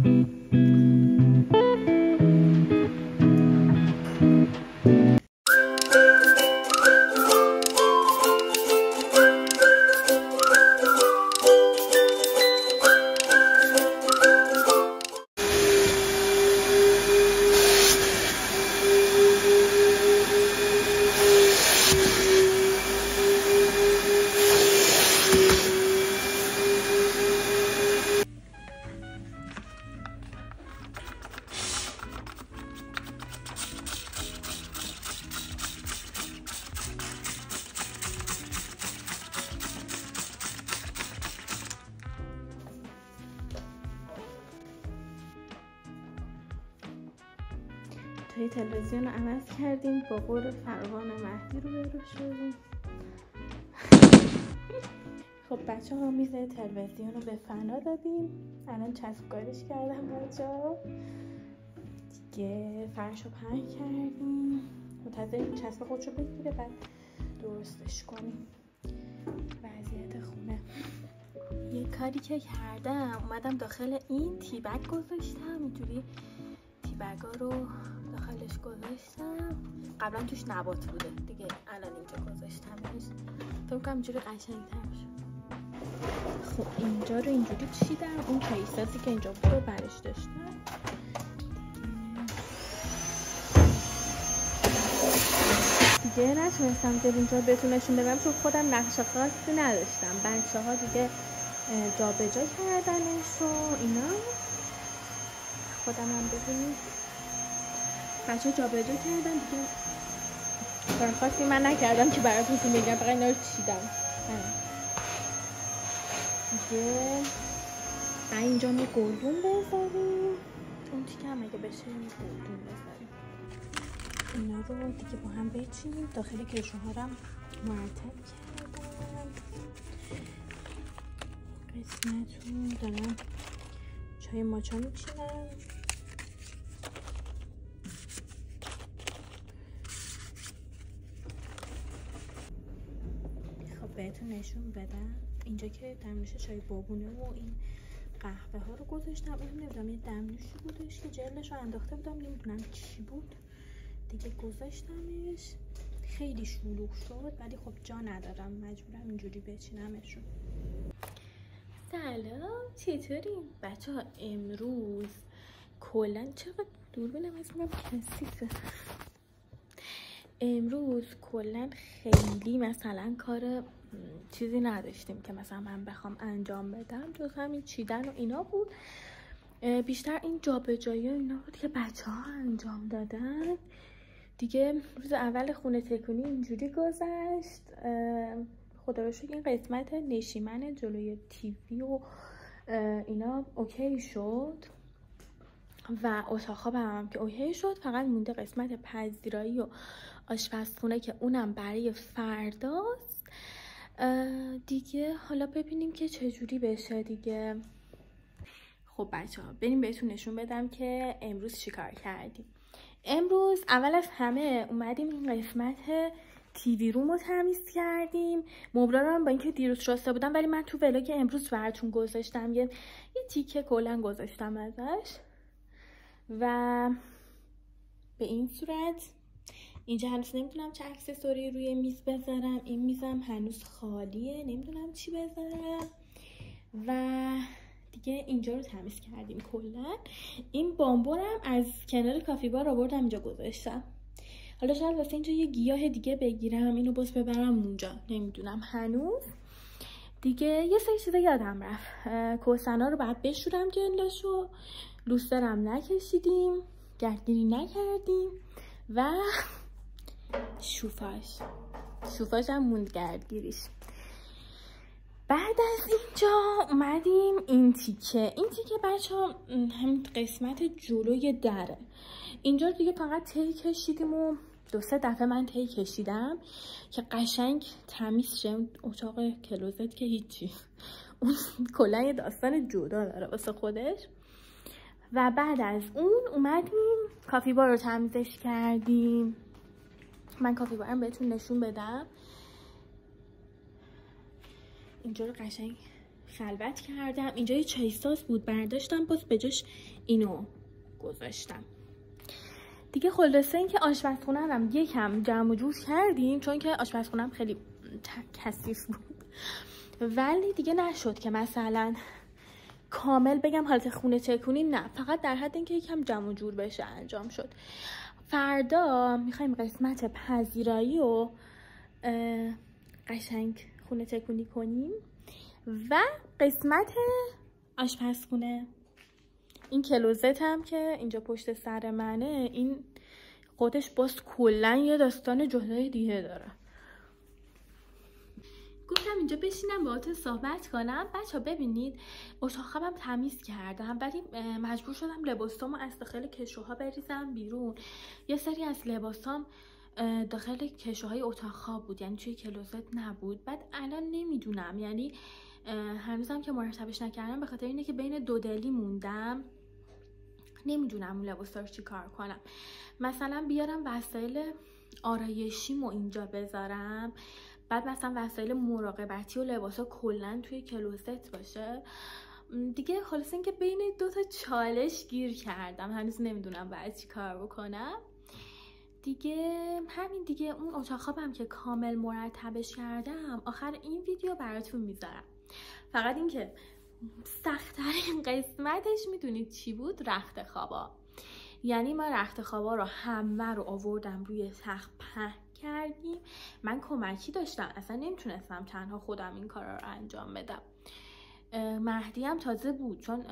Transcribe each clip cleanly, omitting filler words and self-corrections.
توی تلویزیون رو عوض کردیم، با قول فروان مهدی رو برو شدیم. خب بچه ها میز تلویزیون رو به فنا دادیم، الان چسبکاریش کردم بچه ها دیگه، فرش رو پهن کردیم، منتظریم چسب خودش رو بگیره بعد درستش کنیم. وضعیت خونه یه کاری که کردم، اومدم داخل این تیبک گذاشتم، اینجوری تیبگا رو داخلش گذاشتم، قبلا توش نبات بوده دیگه، الان اینجا گذاشتمش، فکر کنم اینجوری قشنگ‌تر شد. خب اینجا رو اینجوری چیدم، اون کیساتی که اینجا بود رو برش داشتم دیگه، نتونستم که اینجا بهتون نشون بدم چون خودم نقش خاصی نداشتم. بچه ها دیگه جا به جا کردنش و اینا، خودم هم ببینید بچه ها جا به جا کردن دیگه، کار خاصی من نکردم که براتون میگم، فقط اینا رو چیدم دیگه. اینجا ما گلدون بذاریم، اون تیکه هم اگه بشه گلدون بذاریم، اینا رو دیگه با هم بچینیم. داخل کشوها رو هم مرتب کردم. قسمتون دارم چای ماچا میچینم. خب بهتون نشون بدم اینجا که دمنوش چای بابونه و این قهوه ها رو گذاشتم. اون نمیدونم یه دمنوشی بودش که جلش رو انداخته بودم، نمیدونم چی بود دیگه، گذاشتمش. خیلی شلوغ شد ولی خب جا ندارم، مجبورم اینجوری بچینمشون. سلام، چطورین بچه ها؟ امروز کلن چقدر دوربینم اسمم کثیفه. امروز کلن خیلی مثلا کار چیزی نداشتیم که مثلا من بخوام انجام بدم، جز همین چیدن و اینا بود. بیشتر این جابجایی و اینا بود که بچه ها انجام دادن دیگه. روز اول خونه تکونی اینجوری گذشت. خدا رو شکر این قسمت نشیمن جلوی تیوی و اینا اوکی شد و اتاق خوابم که اوکی شد، فقط مونده قسمت پذیرایی و آشپزخونه که اونم برای فرداست دیگه. حالا ببینیم که چجوری بشه دیگه. خب بچه ها بریم بهتون نشون بدم که امروز چیکار کردیم. امروز اول از همه اومدیم این قسمت تیوی روم رو تمیز کردیم. مبلا رو هم با اینکه دیروز شسته بودم ولی من تو ولاگ امروز براتون گذاشتم، یه تیکه کلا گذاشتم ازش و به این صورت. اینجا هنوز نمیدونم چه اکسسوری روی میز بذارم، این میزم هنوز خالیه، نمیدونم چی بذارم و دیگه اینجا رو تمیز کردیم کلا. این بامبورم از کنار کافی بار آوردم اینجا گذاشتم. حالا شاید واسه اینجا یه گیاه دیگه بگیرم، اینو باز ببرم اونجا، نمیدونم هنوز دیگه. یه سری چیزا یادم رفت، کوسنا رو بعد بشورم جلدشو، لوسترم نکشیدیم، گردگیری نکردیم و شوفاژ هم موند گردگیریش. بعد از اینجا اومدیم این تیکه بچه ها همین قسمت جلوی دره، اینجا دیگه فقط تی کشیدیم و 2-3 دفعه من تی کشیدم که قشنگ تمیز شه. اتاق کلوزت که هیچی، اون کلا یه داستان جدا داره واسه خودش. و بعد از اون اومدیم کافی بار رو تمیزش کردیم. من کافی بارم بهتون نشون بدم. اینجا رو قشنگ خلوت کردم. اینجا یه چای ساز بود برداشتم، باز به جاش اینو گذاشتم دیگه. خلاصه این که آشپزخونه هم یکم جمع و جور کردیم چون که آشپزخونم خیلی کثیف بود، ولی دیگه نشد که مثلا کامل بگم حالت خونه تکونی، نه، فقط در حد اینکه یکم جمع و جور بشه انجام شد. فردا میخوایم قسمت پذیرایی و قشنگ خونه تکونی کنیم و قسمت آشپزخونه. این کلوزت هم که اینجا پشت سر منه، این خودش باز کلا یه داستان جدای دیگه داره. گفتم اینجا بشینم باهاتون صحبت کنم. بچه ها ببینید اتاق خوابم تمیز کردم، ولی مجبور شدم لباسامو از داخل کشوها بریزم بیرون. یه سری از لباسام داخل کشوهای اتاق خواب بود، یعنی توی کلوزت نبود. بعد الان نمیدونم، یعنی هنوزم که مرتبش نکردم به خاطر اینه که بین دو دلی موندم، نمیدونم اون لباسا رو چی کار کنم. مثلا بیارم وسایل آرایشیمو اینجا بذارم، بعد مثلا وسایل مراقبتی و لباسا کلا توی کلوزت باشه دیگه. خلاص اینکه بین دو تا چالش گیر کردم، هنوز نمیدونم باید چی کار بکنم دیگه. همین دیگه. اون اتاق خوابم که کامل مرتبش کردم، آخر این ویدیو براتون میذارم. فقط اینکه سخت‌ترین قسمتش میدونید چی بود؟ رخت خوابا. یعنی ما رخت خوابا رو همه رو آوردم روی تخت پهن کردیم. من کمکی داشتم، اصلا نمیتونستم تنها خودم این کارا رو انجام بدم. مهدی هم تازه بود، چون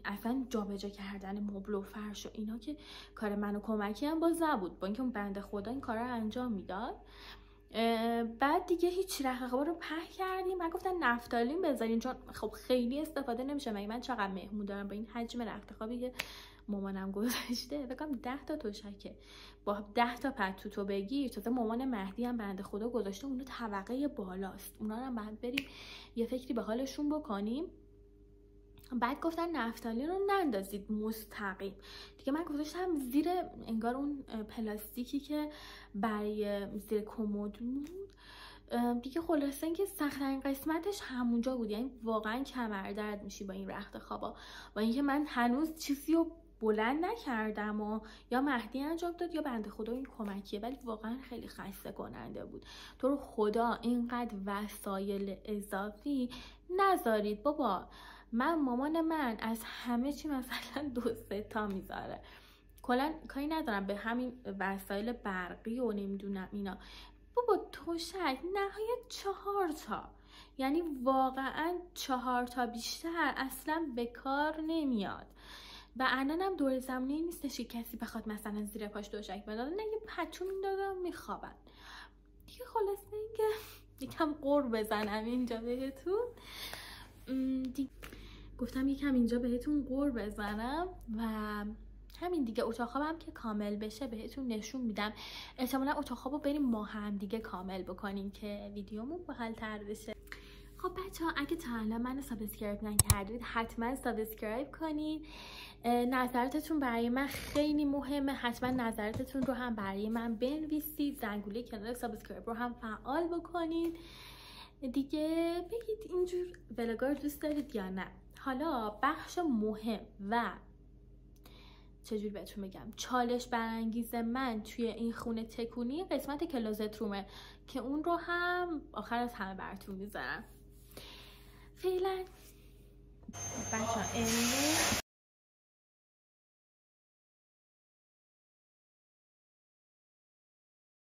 اصلا جابجا کردن مبل و فرش و اینا که کار منو کمکی هم باز نبود، با اینکه اون بنده خدا این کارا رو انجام میداد. بعد دیگه هیچ رخت خوابا رو پهن کردیم. من گفتن نفتالین بذارین چون خب خیلی استفاده نمیشه. مگه من چقدر مهمون دارم با این حجم رخت خوابی که مامانم گذاشته؟ بگم 10 تا توشکه با 10 تا پتوتو بگیر. تازه مامان مهدی هم بنده خدا گذاشته اونو طبقه بالاست، اونا رو هم بعد بریم یه فکری به حالشون بکنیم. بعد گفتن نفتالین رو نندازید مستقیم دیگه. من گذاشتم زیر انگار اون پلاستیکی که برای زیر کمد بود دیگه. خلاصه اینکه سخت‌ترین قسمتش همونجا بود، یعنی واقعا کمر درد میشی با این رخت خوابا. با اینکه من هنوز چیزی رو بلند نکردم و یا مهدی انجام داد یا بنده خدا این کمکیه، ولی واقعا خیلی خسته کننده بود. تو رو خدا اینقدر وسایل اضافی نذارید بابا. مامان من از همه چی مثلا 2-3 تا میذاره، کلا کاری ندارم به همین وسایل برقی و نمیدونم اینا. بابا توشک نهایت 4 تا، یعنی واقعا 4 تا بیشتر اصلا به کار نمیاد. و الانم دور زمینی نیستش که کسی بخواد مثلا زیر پاش توشک بندازه، نه یه پتو میندازم میخوابن دیگه. خلاصه اینکه یکم قور بزنم اینجا بهتون گفتم یکم اینجا بهتون قور بزنم و همین دیگه. اتاق خوابم که کامل بشه بهتون نشون میدم. احتمالا اتاق خوابو بریم ما هم دیگه کامل بکنیم که ویدیومون باحال‌تر بشه. خب بچه‌ها اگه تا الان منو سابسکرایب نکردید حتما سابسکرایب کنید. نظراتتون برای من خیلی مهمه، حتما نظراتتون رو هم برای من بنویسید. زنگوله کنار سابسکرایب رو هم فعال بکنید دیگه. بگید اینجور ولاگا رو دوست دارید یا نه. حالا بخش مهم و چجوری بهتون بگم چالش برانگیز من توی این خونه تکونی قسمت کلوزت رومه که اون رو هم آخر از همه براتون میذارم. فعلا بچه‌ها